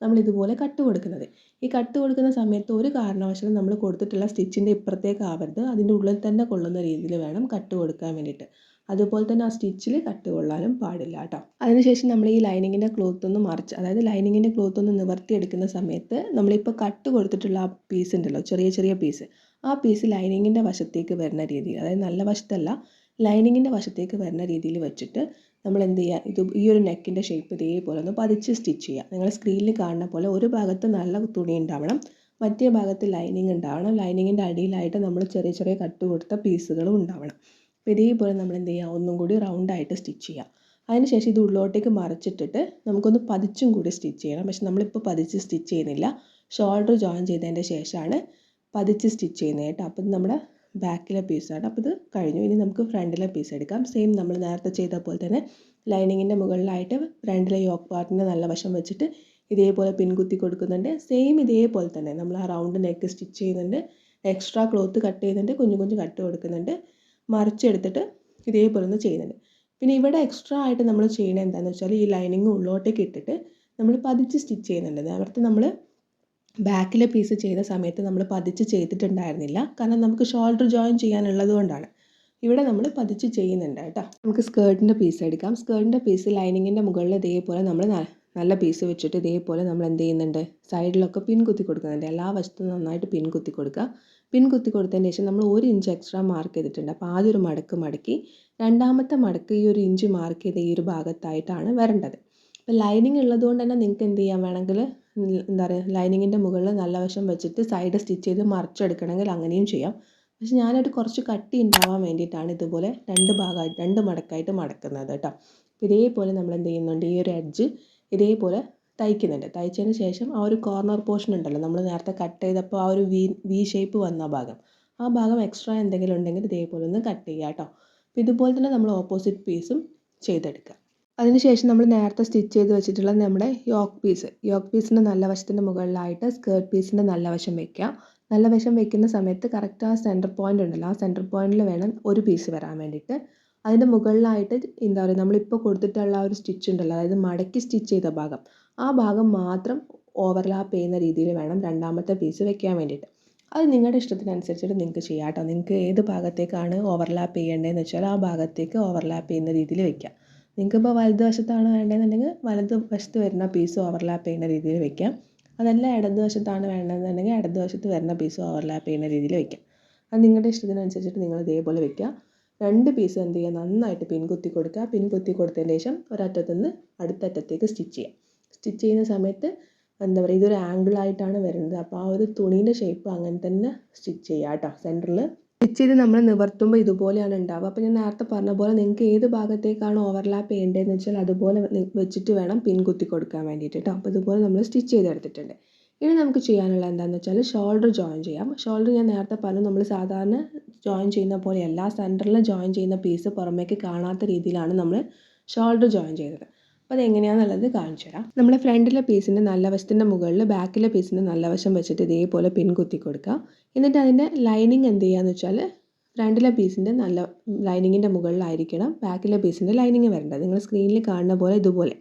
നമ്മൾ ഇതുപോലെ കട്ട് കൊടുക്കുന്നത്. ഈ കട്ട് കൊടുക്കുന്ന സമയത്ത് ഒരു കാരണവശാലും നമ്മൾ കൊടുത്തിട്ടുള്ള സ്റ്റിച്ചിൻ്റെ ഇപ്പുറത്തേക്ക് ആവരുത്. അതിൻ്റെ ഉള്ളിൽ തന്നെ കൊള്ളുന്ന രീതിയിൽ വേണം കട്ട് കൊടുക്കാൻ വേണ്ടിയിട്ട്. അതുപോലെ തന്നെ ആ സ്റ്റിച്ചിൽ കട്ട് കൊള്ളാനും പാടില്ല കേട്ടോ. അതിനുശേഷം നമ്മൾ ഈ ലൈനിങ്ങിൻ്റെ ക്ലോത്ത് ഒന്ന് മറിച്ച്, അതായത് ലൈനിങ്ങിൻ്റെ ക്ലോത്ത് ഒന്ന് നിവർത്തിയെടുക്കുന്ന സമയത്ത് നമ്മളിപ്പോൾ കട്ട് കൊടുത്തിട്ടുള്ള ആ പീസ് ഉണ്ടല്ലോ, ചെറിയ ചെറിയ പീസ്, ആ പീസ് ലൈനിങ്ങിൻ്റെ വശത്തേക്ക് വരുന്ന രീതിയിൽ, അതായത് നല്ല വശത്തല്ല ലൈനിങ്ങിൻ്റെ വശത്തേക്ക് വരുന്ന രീതിയിൽ വെച്ചിട്ട് നമ്മൾ എന്ത് ചെയ്യുക, ഈ ഒരു നെക്കിൻ്റെ ഷേപ്പ് ഇതേപോലെ ഒന്ന് പതിച്ച് സ്റ്റിച്ച് ചെയ്യുക. നിങ്ങൾ സ്ക്രീനിൽ കാണുന്ന പോലെ ഒരു ഭാഗത്ത് നല്ല തുണി ഉണ്ടാവണം, മറ്റേ ഭാഗത്ത് ലൈനിങ് ഉണ്ടാവണം. ലൈനിങ്ങിൻ്റെ അടിയിലായിട്ട് നമ്മൾ ചെറിയ ചെറിയ കട്ട് കൊടുത്ത പീസുകളും ഉണ്ടാവണം. അപ്പോൾ ഇതേപോലെ നമ്മൾ എന്ത് ചെയ്യുക, ഒന്നും കൂടി റൗണ്ടായിട്ട് സ്റ്റിച്ച് ചെയ്യുക. അതിനുശേഷം ഇത് ഉള്ളോട്ടേക്ക് മറിച്ചിട്ടിട്ട് നമുക്കൊന്ന് പതിച്ചും കൂടി സ്റ്റിച്ച് ചെയ്യണം. പക്ഷെ നമ്മളിപ്പോൾ പതിച്ച് സ്റ്റിച്ച് ചെയ്യുന്നില്ല, ഷോൾഡർ ജോയിൻ ചെയ്തതിൻ്റെ ശേഷമാണ് പതിച്ച് സ്റ്റിച്ച് ചെയ്യുന്നത് കേട്ടോ. അപ്പോൾ ഇത് നമ്മുടെ ബാക്കിലെ പീസാണ്. അപ്പോൾ ഇത് കഴിഞ്ഞു. ഇനി നമുക്ക് ഫ്രണ്ടിലെ പീസ് എടുക്കാം. സെയിം നമ്മൾ നേരത്തെ ചെയ്ത പോലെ തന്നെ ലൈനിങ്ങിൻ്റെ മുകളിലായിട്ട് ഫ്രണ്ടിലെ യോക്ക് പാർട്ടിൻ്റെ നല്ല വശം വെച്ചിട്ട് ഇതേപോലെ പിൻകുത്തി കൊടുക്കുന്നുണ്ട്. സെയിം ഇതേപോലെ തന്നെ നമ്മൾ ആ റൗണ്ട് നെക്ക് സ്റ്റിച്ച് ചെയ്യുന്നുണ്ട്, എക്സ്ട്രാ ക്ലോത്ത് കട്ട് ചെയ്യുന്നുണ്ട്, കുഞ്ഞു കുഞ്ഞു കട്ട് കൊടുക്കുന്നുണ്ട്, മറിച്ചെടുത്തിട്ട് ഇതേപോലെ ഒന്ന് ചെയ്യുന്നുണ്ട്. പിന്നെ ഇവിടെ എക്സ്ട്രാ ആയിട്ട് നമ്മൾ ചെയ്യണത് എന്താണെന്ന് വെച്ചാൽ ഈ ലൈനിങ് ഉള്ളോട്ടേക്ക് ഇട്ടിട്ട് നമ്മൾ പതിച്ച് സ്റ്റിച്ച് ചെയ്യുന്നുണ്ട്. നേരത്തെ നമ്മൾ ബാക്കിലെ പീസ് ചെയ്ത സമയത്ത് നമ്മൾ പതിച്ച് ചെയ്തിട്ടുണ്ടായിരുന്നില്ല, കാരണം നമുക്ക് ഷോൾഡർ ജോയിൻ ചെയ്യാനുള്ളത് കൊണ്ടാണ്. ഇവിടെ നമ്മൾ പതിച്ച് ചെയ്യുന്നുണ്ട് കേട്ടോ. നമുക്ക് സ്കേർട്ടിൻ്റെ പീസ് എടുക്കാം. സ്കേർട്ടിൻ്റെ പീസ് ലൈനിങ്ങിൻ്റെ മുകളിൽ ഇതേപോലെ നമ്മൾ നല്ല പീസ് വെച്ചിട്ട് ഇതേപോലെ നമ്മൾ എന്ത് ചെയ്യുന്നുണ്ട്, സൈഡിലൊക്കെ പിൻ കുത്തി കൊടുക്കുന്നുണ്ട്. എല്ലാ വശത്തും നന്നായിട്ട് പിൻ കുത്തി കൊടുക്കുക. പിൻ കുത്തി കൊടുത്തതിന് ശേഷം നമ്മൾ 1 ഇഞ്ച് എക്സ്ട്രാ മാർക്ക് ചെയ്തിട്ടുണ്ട്. അപ്പോൾ ആദ്യം ഒരു മടക്ക് മടക്കി രണ്ടാമത്തെ മടക്ക് ഈ 1 ഇഞ്ച് മാർക്ക് ചെയ്ത ഈ ഒരു ഭാഗത്തായിട്ടാണ് വരേണ്ടത്. അപ്പോൾ ലൈനിങ് ഉള്ളതുകൊണ്ട് തന്നെ നിങ്ങൾക്ക് എന്ത് ചെയ്യാൻ വേണമെങ്കിൽ എന്താ പറയുക, ലൈനിങ്ങിൻ്റെ മുകളിൽ നല്ല വശം വെച്ചിട്ട് സൈഡ് സ്റ്റിച്ച് ചെയ്ത് മറിച്ചെടുക്കണമെങ്കിൽ അങ്ങനെയും ചെയ്യാം. പക്ഷെ ഞാനൊരു കുറച്ച് കട്ടി ഉണ്ടാവാൻ വേണ്ടിയിട്ടാണ് ഇതുപോലെ രണ്ട് മടക്കായിട്ട് മടക്കുന്നത് കേട്ടോ. ഇതേപോലെ നമ്മൾ എന്ത് ചെയ്യുന്നുണ്ട്, ഈ ഒരു എഡ്ജ് ഇതേപോലെ തയ്ക്കുന്നുണ്ട്. തയ്ച്ചതിന് ശേഷം ആ ഒരു കോർണർ പോർഷൻ ഉണ്ടല്ലോ, നമ്മൾ നേരത്തെ കട്ട് ചെയ്തപ്പോൾ ആ ഒരു വി ഷേപ്പ് വന്ന ആ ഭാഗം എക്സ്ട്രാ എന്തെങ്കിലും ഉണ്ടെങ്കിൽ ഇതേപോലെ ഒന്ന് കട്ട് ചെയ്യുക കേട്ടോ. അപ്പോൾ ഇതുപോലെ തന്നെ നമ്മൾ ഓപ്പോസിറ്റ് പീസും ചെയ്തെടുക്കുക. അതിനുശേഷം നമ്മൾ നേരത്തെ സ്റ്റിച്ച് ചെയ്ത് വെച്ചിട്ടുള്ള നമ്മുടെ യോക്ക് പീസിൻ്റെ നല്ല വശത്തിൻ്റെ മുകളിലായിട്ട് സ്കേർട്ട് പീസിൻ്റെ നല്ല വശം വയ്ക്കുക. നല്ല വശം വയ്ക്കുന്ന സമയത്ത് കറക്റ്റ് ആ സെൻറ്റർ പോയിൻ്റ് ഉണ്ടല്ലോ, ആ സെൻറ്റർ പോയിൻറ്റിൽ വേണം ഒരു പീസ് വരാൻ വേണ്ടിയിട്ട്. അതിൻ്റെ മുകളിലായിട്ട് എന്താ പറയുക, നമ്മളിപ്പോൾ കൊടുത്തിട്ടുള്ള ആ ഒരു സ്റ്റിച്ച് ഉണ്ടല്ലോ, അതായത് മടക്കി സ്റ്റിച്ച് ചെയ്ത ഭാഗം, ആ ഭാഗം മാത്രം ഓവർലാപ്പ് ചെയ്യുന്ന രീതിയിൽ വേണം രണ്ടാമത്തെ പീസ് വെക്കാൻ വേണ്ടിയിട്ട്. അത് നിങ്ങളുടെ ഇഷ്ടത്തിനനുസരിച്ചിട്ട് നിങ്ങൾക്ക് ചെയ്യാം കേട്ടോ. നിങ്ങൾക്ക് ഏത് ഭാഗത്തേക്കാണ് ഓവർലാപ്പ് ചെയ്യേണ്ടതെന്ന് വെച്ചാൽ ആ ഭാഗത്തേക്ക് ഓവർലാപ്പ് ചെയ്യുന്ന രീതിയിൽ വെക്കാം. നിങ്ങൾക്കിപ്പോൾ വലതുവശത്താണ് വേണ്ടതെന്നുണ്ടെങ്കിൽ വലതുവശത്ത് വരുന്ന പീസ് ഓവർലാപ്പ് ചെയ്യുന്ന രീതിയിൽ വെക്കാം. അതല്ല ഇടതുവശത്താണ് വേണ്ടതെന്നുണ്ടെങ്കിൽ ഇടതുവശത്ത് വരുന്ന പീസ് ഓവർലാപ്പ് ചെയ്യുന്ന രീതിയിൽ വെക്കാം. അത് നിങ്ങളുടെ ഇഷ്ടത്തിനനുസരിച്ചിട്ട് നിങ്ങൾ ഇതേപോലെ വെക്കുക. 2 പീസ് എന്ത് ചെയ്യുക, നന്നായിട്ട് പിൻകുത്തി കൊടുക്കുക. പിൻകുത്തി കൊടുത്തതിന് ശേഷം ഒരറ്റത്തു നിന്ന് അടുത്ത അറ്റത്തേക്ക് സ്റ്റിച്ച് ചെയ്യുക. സ്റ്റിച്ച് ചെയ്യുന്ന സമയത്ത് എന്താ പറയുക, ഇതൊരു ആംഗിളായിട്ടാണ് വരുന്നത്. അപ്പോൾ ആ ഒരു തുണീൻ്റെ ഷേപ്പ് അങ്ങനെ തന്നെ സ്റ്റിച്ച് ചെയ്യുക കേട്ടോ. സെൻറ്ററിൽ സ്റ്റിച്ച് ചെയ്ത് നമ്മൾ നിവർത്തുമ്പോൾ ഇതുപോലെയാണ് ഉണ്ടാവുക. അപ്പോൾ ഞാൻ നേരത്തെ പറഞ്ഞ പോലെ നിങ്ങൾക്ക് ഏത് ഭാഗത്തേക്കാണ് ഓവർലാപ്പ് ചെയ്യേണ്ടതെന്ന് വെച്ചാൽ അതുപോലെ വെച്ചിട്ട് വേണം പിൻകുത്തി കൊടുക്കാൻ വേണ്ടിയിട്ട് കേട്ടോ. അപ്പോൾ ഇതുപോലെ നമ്മൾ സ്റ്റിച്ച് ചെയ്തെടുത്തിട്ടുണ്ട്. ഇനി നമുക്ക് ചെയ്യാനുള്ള എന്താണെന്ന് വെച്ചാൽ ഷോൾഡർ ജോയിൻ ചെയ്യാം. ഷോൾഡർ ഞാൻ നേരത്തെ പറഞ്ഞു, നമ്മൾ സാധാരണ ജോയിൻ ചെയ്യുന്ന പോലെയല്ല, സെൻറ്ററിൽ ജോയിൻ ചെയ്യുന്ന പീസ് പുറമേക്ക് കാണാത്ത രീതിയിലാണ് നമ്മൾ ഷോൾഡർ ജോയിൻ ചെയ്തത്. അപ്പോൾ അതെങ്ങനെയാണെന്നുള്ളത് കാണിച്ചു തരാം. നമ്മൾ ഫ്രണ്ടിലെ പീസിൻ്റെ നല്ല വശത്തിൻ്റെ മുകളിൽ ബാക്കിലെ പീസിൻ്റെ നല്ല വശം വെച്ചിട്ട് ഇതേപോലെ പിൻകുത്തി കൊടുക്കുക. എന്നിട്ട് അതിൻ്റെ ലൈനിങ് എന്ത് ചെയ്യുകയെന്ന് വെച്ചാൽ ഫ്രണ്ടിലെ പീസിൻ്റെ നല്ല ലൈനിങ്ങിൻ്റെ മുകളിലായിരിക്കണം ബാക്കിലെ പീസിൻ്റെ ലൈനിങ് വരേണ്ടത്. നിങ്ങൾ സ്ക്രീനിൽ കാണുന്ന പോലെ ഇതുപോലെ,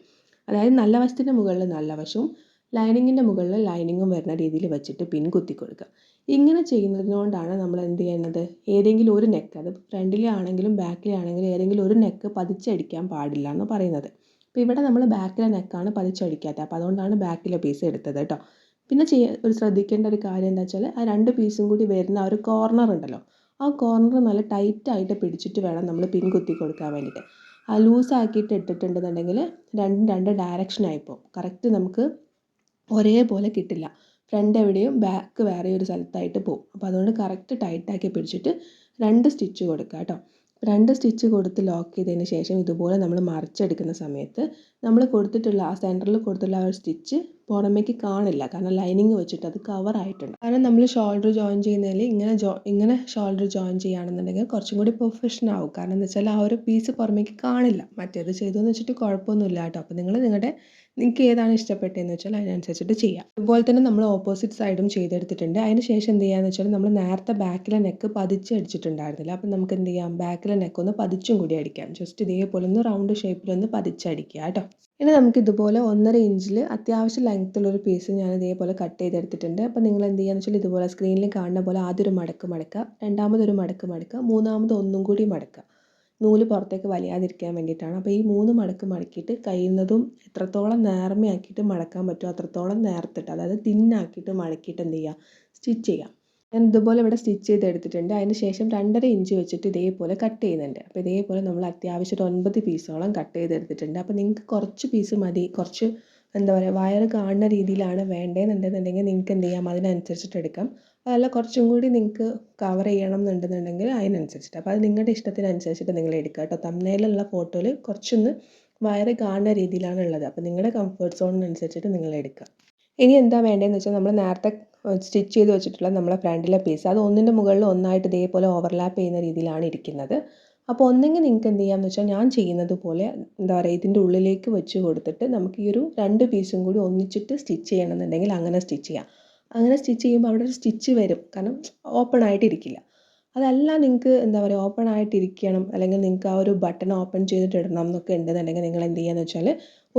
അതായത് നല്ല വശത്തിൻ്റെ മുകളിൽ നല്ല വശവും ലൈനിങ്ങിൻ്റെ മുകളിൽ ലൈനിങ്ങും വരുന്ന രീതിയിൽ വെച്ചിട്ട് പിൻകുത്തി കൊടുക്കുക. ഇങ്ങനെ ചെയ്യുന്നതുകൊണ്ടാണ് നമ്മൾ എന്ത് ചെയ്യുന്നത്, ഏതെങ്കിലും ഒരു നെക്ക്, അത് ഫ്രണ്ടിലാണെങ്കിലും ബാക്കിലാണെങ്കിലും ഏതെങ്കിലും ഒരു നെക്ക് പതിച്ചടിക്കാൻ പാടില്ല എന്ന് പറയുന്നത്. അപ്പോൾ ഇവിടെ നമ്മൾ ബാക്കിലെ നെക്കാണ് പതിച്ചടിക്കാത്തത്. അപ്പോൾ അതുകൊണ്ടാണ് ബാക്കിലെ പീസ് എടുത്തത് കേട്ടോ. പിന്നെ ശ്രദ്ധിക്കേണ്ട ഒരു കാര്യം എന്താ വെച്ചാൽ ആ 2 പീസും കൂടി വരുന്ന ആ ഒരു കോർണർ ഉണ്ടല്ലോ, ആ കോർണർ നല്ല ടൈറ്റായിട്ട് പിടിച്ചിട്ട് വേണം നമ്മൾ പിൻകുത്തി കൊടുക്കാൻ വേണ്ടിയിട്ട്. ആ ലൂസാക്കിയിട്ട് ഇട്ടിട്ടുണ്ടെന്നുണ്ടെങ്കിൽ രണ്ട് ഡയറക്ഷനായി പോകും. കറക്റ്റ് നമുക്ക് ഒരേപോലെ കിട്ടില്ല. ഫ്രണ്ട് എവിടെയും ബാക്ക് വേറെ ഒരു സ്ഥലത്തായിട്ട് പോകും. അപ്പോൾ അതുകൊണ്ട് കറക്റ്റ് ടൈറ്റാക്കി പിടിച്ചിട്ട് 2 സ്റ്റിച്ച് കൊടുക്കുക കേട്ടോ. 2 സ്റ്റിച്ച് കൊടുത്ത് ലോക്ക് ചെയ്തതിന് ശേഷം ഇതുപോലെ നമ്മൾ മറിച്ചെടുക്കുന്ന സമയത്ത് നമ്മൾ കൊടുത്തിട്ടുള്ള ആ സെൻറ്ററിൽ കൊടുത്തിട്ടുള്ള ആ ഒരു സ്റ്റിച്ച് പുറമേക്ക് കാണില്ല, കാരണം ലൈനിങ് വെച്ചിട്ട് അത് കവറായിട്ടുണ്ട്. കാരണം നമ്മൾ ഷോൾഡർ ജോയിൻ ചെയ്യുന്നതിൽ ഇങ്ങനെ ഷോൾഡർ ജോയിൻ ചെയ്യുകയാണെന്നുണ്ടെങ്കിൽ കുറച്ചും കൂടി പ്രൊഫഷണൽ ആവും. കാരണം എന്താ വെച്ചാൽ ആ ഒരു പീസ് പുറമേക്ക് കാണില്ല. മറ്റേത് ചെയ്തു എന്ന് വെച്ചിട്ട് കുഴപ്പമൊന്നുമില്ല കേട്ടോ. അപ്പോൾ നിങ്ങൾ നിങ്ങളുടെ നിങ്ങൾക്ക് ഏതാണ് ഇഷ്ടപ്പെട്ടതെന്ന് വെച്ചാൽ അതിനനുസരിച്ചിട്ട് ചെയ്യാം. അതുപോലെ തന്നെ നമ്മൾ ഓപ്പോസിറ്റ് സൈഡും ചെയ്തെടുത്തിട്ടുണ്ട്. അതിന് ശേഷം എന്ത് ചെയ്യാന്ന് വെച്ചാൽ നമ്മൾ നേരത്തെ ബാക്കിലെ നെക്ക് പതിച്ച് അടിച്ചിട്ടുണ്ടായിരുന്നില്ല. അപ്പം നമുക്ക് എന്ത് ചെയ്യാം, ബാക്കിലെ നെക്ക് ഒന്ന് പതിച്ചും കൂടി അടിക്കാം. ജസ്റ്റ് ഇതേപോലെ ഒന്ന് റൗണ്ട് ഷേപ്പിലൊന്ന് പതിച്ചടിക്കുക കേട്ടോ. ഇനി നമുക്ക് ഇതുപോലെ 1.5 ഇഞ്ചിൽ അത്യാവശ്യം ലെങ്ത്തുള്ളൊരു പീസ് ഞാൻ ഇതേപോലെ കട്ട് ചെയ്തെടുത്തിട്ടുണ്ട്. അപ്പോൾ നിങ്ങൾ എന്ത് ചെയ്യുകയെന്ന് വെച്ചാൽ ഇതുപോലെ സ്ക്രീനിൽ കാണുന്ന പോലെ ആദ്യം ഒരു മടക്ക് മടക്കുക, രണ്ടാമതൊരു മടക്ക് മടക്കുക, മൂന്നാമത് ഒന്നും കൂടി മടക്കുക. നൂല് പുറത്തേക്ക് വലിയാതിരിക്കാൻ വേണ്ടിയിട്ടാണ്. അപ്പോൾ ഈ 3 മടക്ക് മടക്കിയിട്ട് കഴിയുന്നതും എത്രത്തോളം നേർമയാക്കിയിട്ട് മടക്കാൻ പറ്റുമോ അത്രത്തോളം നേർത്തിട്ട്, അതായത് തിന്നാക്കിയിട്ട് മടക്കിയിട്ട് എന്ത് ചെയ്യുക, സ്റ്റിച്ച് ചെയ്യുക. ഞാൻ ഇതുപോലെ ഇവിടെ സ്റ്റിച്ച് ചെയ്തെടുത്തിട്ടുണ്ട്. അതിന് ശേഷം 2.5 ഇഞ്ച് വെച്ചിട്ട് ഇതേപോലെ കട്ട് ചെയ്യുന്നുണ്ട്. അപ്പോൾ ഇതേപോലെ നമ്മൾ അത്യാവശ്യം ഒരു 9 പീസോളം കട്ട് ചെയ്തെടുത്തിട്ടുണ്ട്. അപ്പോൾ നിങ്ങൾക്ക് കുറച്ച് പീസ് മതി, കുറച്ച് എന്താ പറയുക വയറ് കാണുന്ന രീതിയിലാണ് വേണ്ടതെന്നുണ്ടെന്നുണ്ടെങ്കിൽ നിങ്ങൾക്ക് എന്ത് ചെയ്യാം, അതിനനുസരിച്ചിട്ട് എടുക്കാം. അതല്ല കുറച്ചും കൂടി നിങ്ങൾക്ക് കവർ ചെയ്യണം എന്നുണ്ടെന്നുണ്ടെങ്കിൽ അതിനനുസരിച്ചിട്ട്, അപ്പോൾ അത് നിങ്ങളുടെ ഇഷ്ടത്തിനനുസരിച്ചിട്ട് നിങ്ങൾ എടുക്കുക കേട്ടോ. തമ്മനയിലുള്ള ഫോട്ടോയിൽ കുറച്ചൊന്ന് വയറ് കാണുന്ന രീതിയിലാണ് ഉള്ളത്. അപ്പോൾ നിങ്ങളുടെ കംഫർട്ട് സോണിനനുസരിച്ചിട്ട് നിങ്ങൾ എടുക്കുക. ഇനി എന്താ വേണ്ടതെന്ന് വെച്ചാൽ നമ്മൾ നേരത്തെ സ്റ്റിച്ച് ചെയ്ത് വെച്ചിട്ടുള്ള നമ്മളെ ഫ്രണ്ടിലെ പീസ് അത് ഒന്നിൻ്റെ മുകളിൽ ഒന്നായിട്ട് ഇതേപോലെ ഓവർലാപ്പ് ചെയ്യുന്ന രീതിയിലാണ് ഇരിക്കുന്നത്. അപ്പോൾ ഒന്നെങ്കിൽ നിങ്ങൾക്ക് എന്ത് ചെയ്യാമെന്ന് വെച്ചാൽ ഞാൻ ചെയ്യുന്നത് പോലെ എന്താ പറയുക ഇതിൻ്റെ ഉള്ളിലേക്ക് വെച്ച് കൊടുത്തിട്ട് നമുക്ക് ഈ ഒരു 2 പീസും കൂടി ഒന്നിച്ചിട്ട് സ്റ്റിച്ച് ചെയ്യണമെന്നുണ്ടെങ്കിൽ അങ്ങനെ സ്റ്റിച്ച് ചെയ്യാം. അങ്ങനെ സ്റ്റിച്ച് ചെയ്യുമ്പോൾ അവിടെ ഒരു സ്റ്റിച്ച് വരും, കാരണം ഓപ്പൺ ആയിട്ടിരിക്കില്ല. അതല്ല നിങ്ങൾക്ക് എന്താ പറയുക ഓപ്പൺ ആയിട്ടിരിക്കണം, അല്ലെങ്കിൽ നിങ്ങൾക്ക് ആ ഒരു ബട്ടൺ ഓപ്പൺ ചെയ്തിട്ട് ഇടണം എന്നൊക്കെ ഉണ്ടെന്നുണ്ടെങ്കിൽ നിങ്ങൾ എന്ത് ചെയ്യുകയെന്ന് വെച്ചാൽ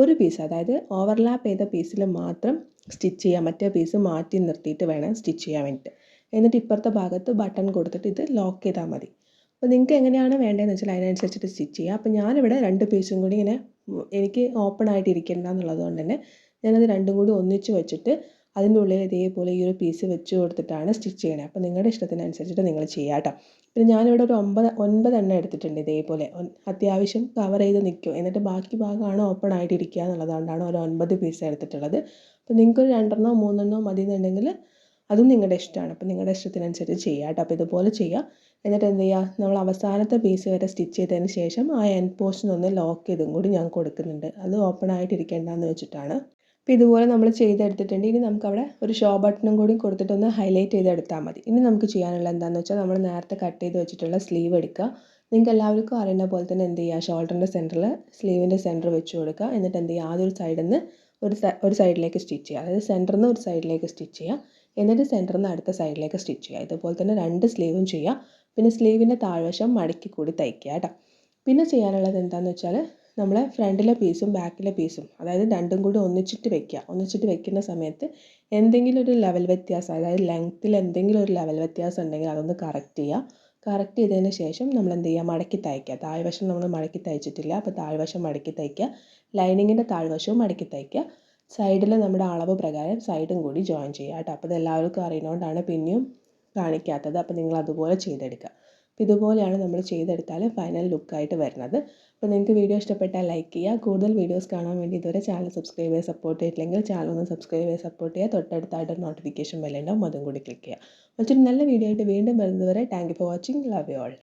ഒരു പീസ്, അതായത് ഓവർലാപ്പ് ചെയ്ത പീസിൽ മാത്രം സ്റ്റിച്ച് ചെയ്യാം, മറ്റേ പീസ് മാറ്റി നിർത്തിയിട്ട് വേണം സ്റ്റിച്ച് ചെയ്യാൻ വേണ്ടിയിട്ട്. എന്നിട്ട് ഇപ്പുറത്തെ ഭാഗത്ത് ബട്ടൺ കൊടുത്തിട്ട് ഇത് ലോക്ക് ചെയ്താൽ മതി. അപ്പോൾ നിങ്ങൾക്ക് എങ്ങനെയാണ് വേണ്ടതെന്ന് വെച്ചാൽ അതിനനുസരിച്ചിട്ട് സ്റ്റിച്ച് ചെയ്യുക. അപ്പോൾ ഞാനിവിടെ 2 പീസും കൂടി ഇങ്ങനെ എനിക്ക് ഓപ്പൺ ആയിട്ട് ഇരിക്കേണ്ട എന്നുള്ളത് കൊണ്ട് തന്നെ ഞാനത് രണ്ടും കൂടി ഒന്നിച്ച് വെച്ചിട്ട് അതിൻ്റെ ഉള്ളിൽ ഇതേപോലെ ഈ ഒരു പീസ് വെച്ച് കൊടുത്തിട്ടാണ് സ്റ്റിച്ച് ചെയ്യണത്. അപ്പോൾ നിങ്ങളുടെ ഇഷ്ടത്തിനനുസരിച്ചിട്ട് നിങ്ങൾ ചെയ്യുക കേട്ടോ. പിന്നെ ഞാനിവിടെ ഒരു 9 എണ്ണം എടുത്തിട്ടുണ്ട് ഇതേപോലെ. അത്യാവശ്യം കവർ ചെയ്ത് നിൽക്കും, എന്നിട്ട് ബാക്കി ഭാഗമാണ് ഓപ്പൺ ആയിട്ടിരിക്കുക എന്നുള്ളതുകൊണ്ടാണ് ഒരു 9 പീസ് എടുത്തിട്ടുള്ളത്. അപ്പോൾ നിങ്ങൾക്കൊരു 2 3 മതി എന്നുണ്ടെങ്കിൽ അതും നിങ്ങളുടെ ഇഷ്ടമാണ്. അപ്പോൾ നിങ്ങളുടെ ഇഷ്ടത്തിനനുസരിച്ച് ചെയ്യുക കേട്ടോ. അപ്പോൾ ഇതുപോലെ ചെയ്യുക. എന്നിട്ട് എന്ത് ചെയ്യുക, നമ്മൾ അവസാനത്തെ പീസ് വരെ സ്റ്റിച്ച് ചെയ്തതിന് ശേഷം ആ എൻഡ് പോർഷൻ ഒന്ന് ലോക്ക് ചെയ്തും കൂടി ഞാൻ കൊടുക്കുന്നുണ്ട്. അത് ഓപ്പൺ ആയിട്ടിരിക്കേണ്ടെന്ന് വെച്ചിട്ടാണ്. അപ്പോൾ ഇതുപോലെ നമ്മൾ ചെയ്തെടുത്തിട്ടുണ്ട്. ഇനി നമുക്കവിടെ ഒരു ഷോ ബട്ടണും കൂടി കൊടുത്തിട്ടൊന്ന് ഹൈലൈറ്റ് ചെയ്തെടുത്താൽ മതി. ഇനി നമുക്ക് ചെയ്യാനുള്ള എന്താണെന്ന് വെച്ചാൽ നമ്മൾ നേരത്തെ കട്ട് ചെയ്ത് വെച്ചിട്ടുള്ള സ്ലീവ് എടുക്കുക. നിങ്ങൾക്ക് എല്ലാവർക്കും അറിയുന്ന പോലെ തന്നെ എന്ത് ചെയ്യുക, ഷോൾഡറിൻ്റെ സെൻറ്ററിൽ സ്ലീവിൻ്റെ സെൻറ്റർ വെച്ച് കൊടുക്കുക. എന്നിട്ട് എന്ത് ചെയ്യുക, ആദ്യം ഒരു സൈഡിൽ നിന്ന് ഒരു സൈഡിലേക്ക് സ്റ്റിച്ച് ചെയ്യുക, അതായത് സെൻറ്ററിൽ നിന്ന് ഒരു സൈഡിലേക്ക് സ്റ്റിച്ച് ചെയ്യുക. എന്നിട്ട് സെൻറ്ററിൽ നിന്ന് അടുത്ത സൈഡിലേക്ക് സ്റ്റിച്ച് ചെയ്യുക. ഇതുപോലെ തന്നെ 2 സ്ലീവും ചെയ്യുക. പിന്നെ സ്ലീവിൻ്റെ താഴ്വശം മടക്കി കൂടി തയ്ക്കുക കേട്ടോ. പിന്നെ ചെയ്യാനുള്ളത് എന്താണെന്ന് വെച്ചാൽ നമ്മളെ ഫ്രണ്ടിലെ പീസും ബാക്കിലെ പീസും, അതായത് രണ്ടും കൂടി ഒന്നിച്ചിട്ട് വെക്കുക. ഒന്നിച്ചിട്ട് വെക്കുന്ന സമയത്ത് എന്തെങ്കിലും ഒരു ലെവൽ വ്യത്യാസം, അതായത് ലെങ്ത്തിൽ എന്തെങ്കിലും ഒരു ലെവൽ വ്യത്യാസം ഉണ്ടെങ്കിൽ അതൊന്ന് കറക്റ്റ് ചെയ്യുക. കറക്റ്റ് ചെയ്തതിന് ശേഷം നമ്മൾ എന്ത് ചെയ്യുക, മടക്കി തയ്ക്കുക. താഴ്വശം നമ്മൾ മടക്കി തയ്ച്ചിട്ടില്ല, അപ്പോൾ താഴ്വശം മടക്കി തയ്ക്കുക. ലൈനിങ്ങിൻ്റെ താഴ്വശവും മടക്കി തയ്ക്കുക. സൈഡിൽ നമ്മുടെ അളവ് പ്രകാരം സൈഡും കൂടി ജോയിൻ ചെയ്യുക കേട്ടോ. അപ്പോൾ ഇത് എല്ലാവർക്കും അറിയുന്നതുകൊണ്ടാണ് പിന്നെയും കാണിക്കാത്തത്. അപ്പോൾ നിങ്ങൾ അതുപോലെ ചെയ്തെടുക്കുക. അപ്പോൾ ഇതുപോലെയാണ് നമ്മൾ ചെയ്തെടുത്താൽ ഫൈനൽ ലുക്കായിട്ട് വരുന്നത്. അപ്പോൾ നിങ്ങൾക്ക് വീഡിയോ ഇഷ്ടപ്പെട്ടാൽ ലൈക്ക് ചെയ്യുക. കൂടുതൽ വീഡിയോസ് കാണാൻ വേണ്ടി ഇതുവരെ ചാനൽ സബ്സ്ക്രൈബ് ചെയ്ത് സപ്പോർട്ട് ചെയ്തിട്ടില്ലെങ്കിൽ ചാനൽ ഒന്ന് സബ്സ്ക്രൈബ് ചെയ്ത് സപ്പോർട്ട് ചെയ്യുക. തൊട്ടടുത്തായിട്ട് നോട്ടിഫിക്കേഷൻ ബെല്ലുണ്ടാവും, അതും കൂടി ക്ലിക്ക് ചെയ്യുക. മറ്റൊരു നല്ല വീഡിയോ ആയിട്ട് വീണ്ടും വരുന്നതുവരെ thank you for watching. Love you all.